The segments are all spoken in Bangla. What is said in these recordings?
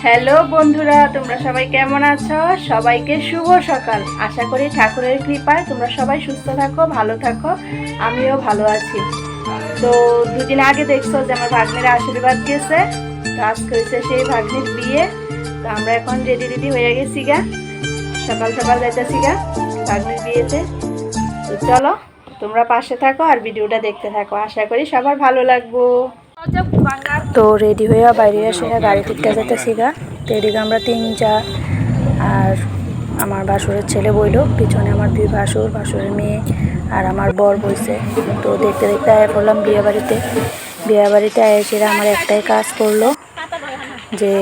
হ্যালো বন্ধুরা, তোমরা সবাই কেমন আছো? সবাইকে শুভ সকাল। আশা করি ঠাকুরের কৃপায় তোমরা সবাই সুস্থ থাকো, ভালো থাকো। আমিও ভালো আছি। তো দুদিন আগে দেখছো যে আমার ভাগ্নির আশীর্বাদ গেছে, তো আজকে হয়েছে সেই ভাগ্নির বিয়ে। তো আমরা এখন রেডি হয়ে গেছি গা, সকাল সকাল যাইতেছি গা ভাগ্নির বিয়েতে। তো চলো তোমরা পাশে থাকো আর ভিডিওটা দেখতে থাকো, আশা করি সবার ভালো লাগবো। তো রেডি হয়ে বাইরে এসে গাড়ি টিকতে যেতেছি গা। তো এদিকে আমরা তিনটা আর আমার ভাসুরের ছেলে বইল, পিছনে আমার দুই ভাসুরের মেয়ে আর আমার বর বইছে। তো দেখতে দেখতে আয়া পড়লাম বিয়ে বাড়িতে এসে আমার একটাই কাজ করলো যে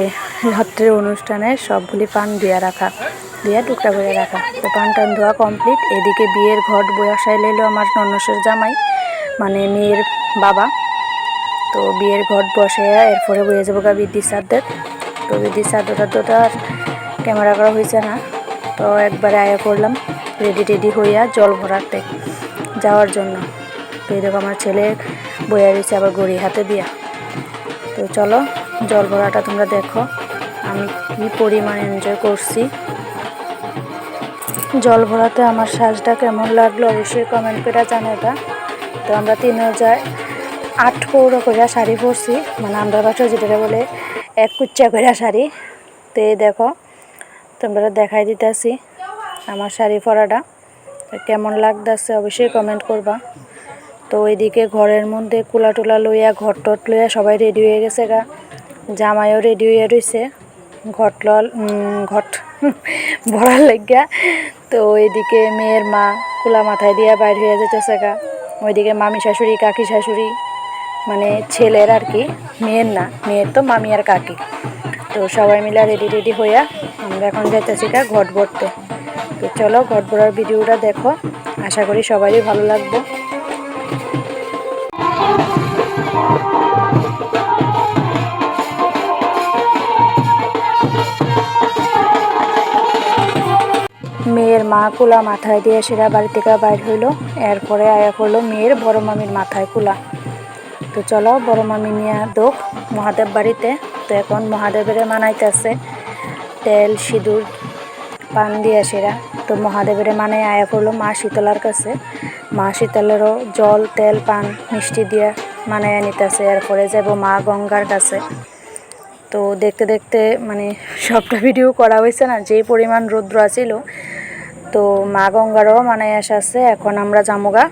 রাত্রের অনুষ্ঠানে সবগুলি পান দিয়া টুকরা করে রাখা। তো পান টান ধোয়া কমপ্লিট। এদিকে বিয়ের ঘট বসাই লইলো আমার ননসের জামাই, মানে মেয়ের বাবা। তো বিয়ের ঘট বসে এরপরে বয়ে যাবো গা বিদ্যুৎ সাদ্দের। তো বিদ্যুৎ সাদ্দটা আর ক্যামেরা করা হয়েছে না। তো একবারে আয়া করলাম রেডি হইয়া জল ভরাতে যাওয়ার জন্য। তো এই দেখো আমার ছেলে বইয়া রয়েছে আবার গড়ি হাতে দিয়া। তো চলো জল ভরাটা তোমরা দেখো আমি কি পরিমাণ এনজয় করছি। জল ভরাতে আমার সাজটা কেমন লাগলো অবশ্যই কমেন্ট করে জানাবা। তো আমরা 3008 পৌরো কইরা শাড়ি পরছি, মানে আমরা বাসায় যেটা বলে এক কুচ্চা কইরা শাড়ি। তো এই দেখো তোমরা দেখাই দিতেছি আমার শাড়ি পরাটা কেমন লাগতেছে অবশ্যই কমেন্ট করবা। তো ওইদিকে ঘরের মধ্যে কুলা টুলা লইয়া ঘট টট লইয়া সবাই রেডি হয়ে গেছে গা, জামাইও রেডি হয়ে রয়েছে ঘট ভরার লাগিয়া। তো ওইদিকে মেয়ের মা কুলা মাথায় দিয়া বাইর হয়ে যেতেছে গা। ওইদিকে মামি শাশুড়ি কাকি শাশুড়ি, মানে ছেলের আর কি, মেয়ের না, মেয়ের তো মামি আর কাকি। তো সবাই মিলে রেডি হইয়া আমরা এখন যাইতেছি গা ঘট ভরতে। তো চলো ঘট ভরার ভিডিওটা দেখো, আশা করি সবারই ভালো লাগবে। মেয়ের মা কুলা মাথায় দিয়ে সেরা বাড়ি থেকে বাইর হইলো। এরপরে আয়া করলো মেয়ের বড় মামির মাথায় কুলা। তো চলো বড় মামি নিয়ে দোক মহাদেব বাড়িতে। তো এখন মহাদেবের মানাইতেছে তেল সিঁদুর পান দিয়ে সেরা। তো মহাদেবের মানে আয়া পড়লো মা শীতলার কাছে। মা শীতলেরও জল তেল পান মিষ্টি দিয়ে মানায় নিতেছে। এরপরে যাব মা গঙ্গার কাছে। তো দেখতে দেখতে মানে সবটা ভিডিও করা হয়েছে না, যেই পরিমাণ রৌদ্র আছিল। তো মা গঙ্গারও মানায় আসাছে। এখন আমরা জামুগা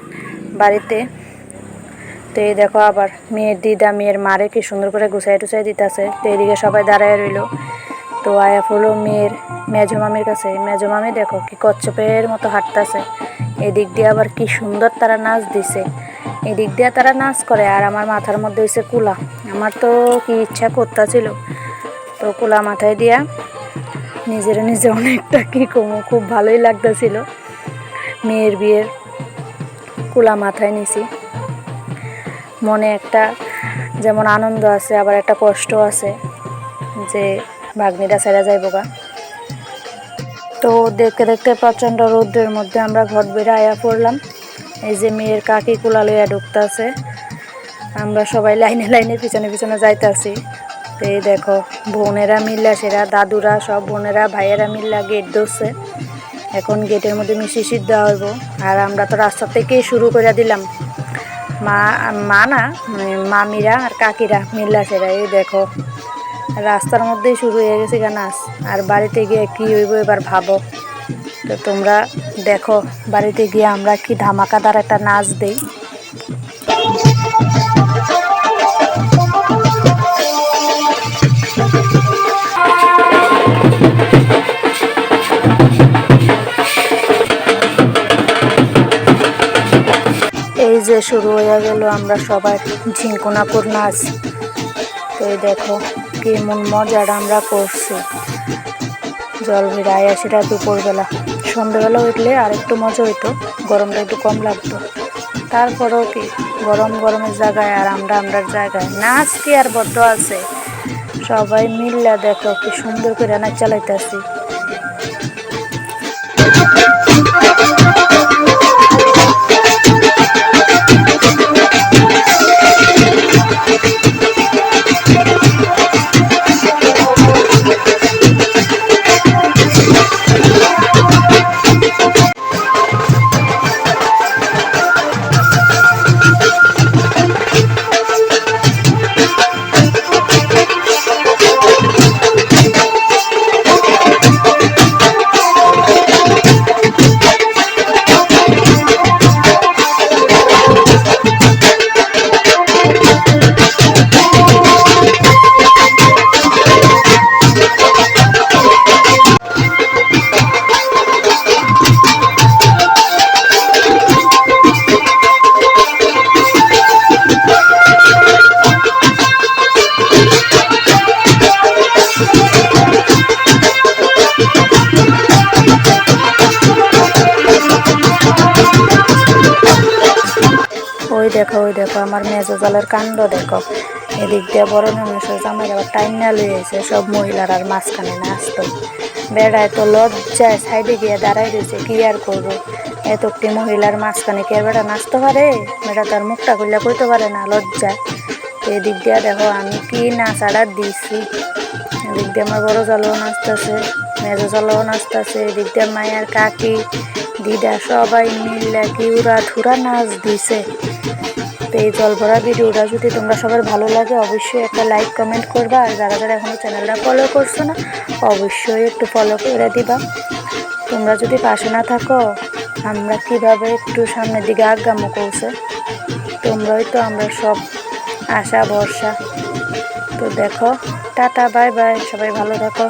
বাড়িতে। তো এই দেখো আবার মেয়ের দিদা মেয়ের মারে কি সুন্দর করে গুছাই টুছাই দিতেছে। তো এদিকে সবাই দাঁড়ায় রইল। তো আয়া হলো মেয়ের মেজো মামির কাছে। মেজো মামি দেখো কি কচ্ছপের মতো হাঁটতেছে। এদিক দিয়ে আবার কি সুন্দর তারা নাচ দিছে, এদিক দিয়ে তারা নাচ করে আর আমার মাথার মধ্যে হয়েছে কুলা। আমার তো কি ইচ্ছা করতেছিল, তো কুলা মাথায় দিয়া নিজে অনেকটা কি কমু, খুব ভালোই লাগতেছিল। মেয়ের বিয়ের কুলা মাথায় নিছি, মনে একটা যেমন আনন্দ আছে আবার একটা কষ্ট আছে যে ভাগ্নিটা ছেড়ে যাইব গা। তো দেখতে দেখতে প্রচণ্ড রৌদ্রের মধ্যে আমরা ঘট বেড়ে আয়া পড়লাম। এই যে মেয়ের কাকি কুলা লইয়া ঢুকতেছে, আমরা সবাই লাইনে পিছনে যাইতেছি। তো এই দেখো বোনেরা মিল্লা সেরা দাদুরা সব বোনেরা ভাইয়েরা মিল্লা গেট ধরছে। এখন গেটের মধ্যে মিষ্টি দেওয়া হইব। আর আমরা তো রাস্তা থেকেই শুরু করে দিলাম, মা না মানে মামিরা আর কাকিরা মিল্লা সেরা। এই দেখো রাস্তার মধ্যেই শুরু হয়ে গেছে গা নাচ। আর বাড়িতে গিয়ে কি হইব এবার ভাবো। তো তোমরা দেখো বাড়িতে গিয়ে আমরা কি ধামাকাদার একটা নাচ দেই। এই যে শুরু হয়ে গেল আমরা সবাই ঝিঙ্কুনাকুর নাচ। তো এই দেখো কি মন মজাটা আমরা করছি। জল ভিড়ায় সেটা দুপুরবেলা, সন্ধ্যেবেলা উঠলে আর একটু মজা হইতো, গরমটা একটু কম লাগতো। তারপরেও কি গরমের জায়গায় আর আমরার জায়গায় নাচ কি আর বদ্ধ আছে। সবাই মিললে দেখো কি সুন্দর করে নাচ চালাইতেছি। দেখো ওই দেখো আমার মেজো জালের কাণ্ড দেখো। এদিক দিয়ে বড় নমেশ্বর জামাই আবার টাইম না লইয়েছে, সব মহিলার আর মাঝখানে নাচতো। বেড়ায় তো লজ্জায় সাইডে গিয়ে দাঁড়াই রয়েছে, কি আর করবো। এত একটি মহিলার মাঝখানে কে বেড়া নাচতে পারে? বেড়া তার মুখটা খুললে কইতে পারে না লজ্জায়। তো এদিক দিয়ে দেখো আমি কি নাচাড়া দিছি। এদিক দিয়ে আমার বড় জালও নাচতেছে, মেজো জালও নাচতেছে, এদিক দিয়ে মায়ের কাকি দিদা সবাই মিলে কি উড়া ঠুরা নাচ দিছে। তো এই জল ভরা ভিডিওটা যদি তোমরা সবার ভালো লাগে অবশ্যই একটা লাইক কমেন্ট করবা, আর যারা যারা এখনো চ্যানেলটা ফলো করছো না অবশ্যই একটু ফলো করে দিবা। তোমরা যদি পাশে না থাকো আমরা কিভাবে একটু সামনের দিকে আগামো কৌছে। তোমরাই তো আমরা সব আশা ভরসা। তো দেখো, টাটা বাই বাই, সবাই ভালো থাকো।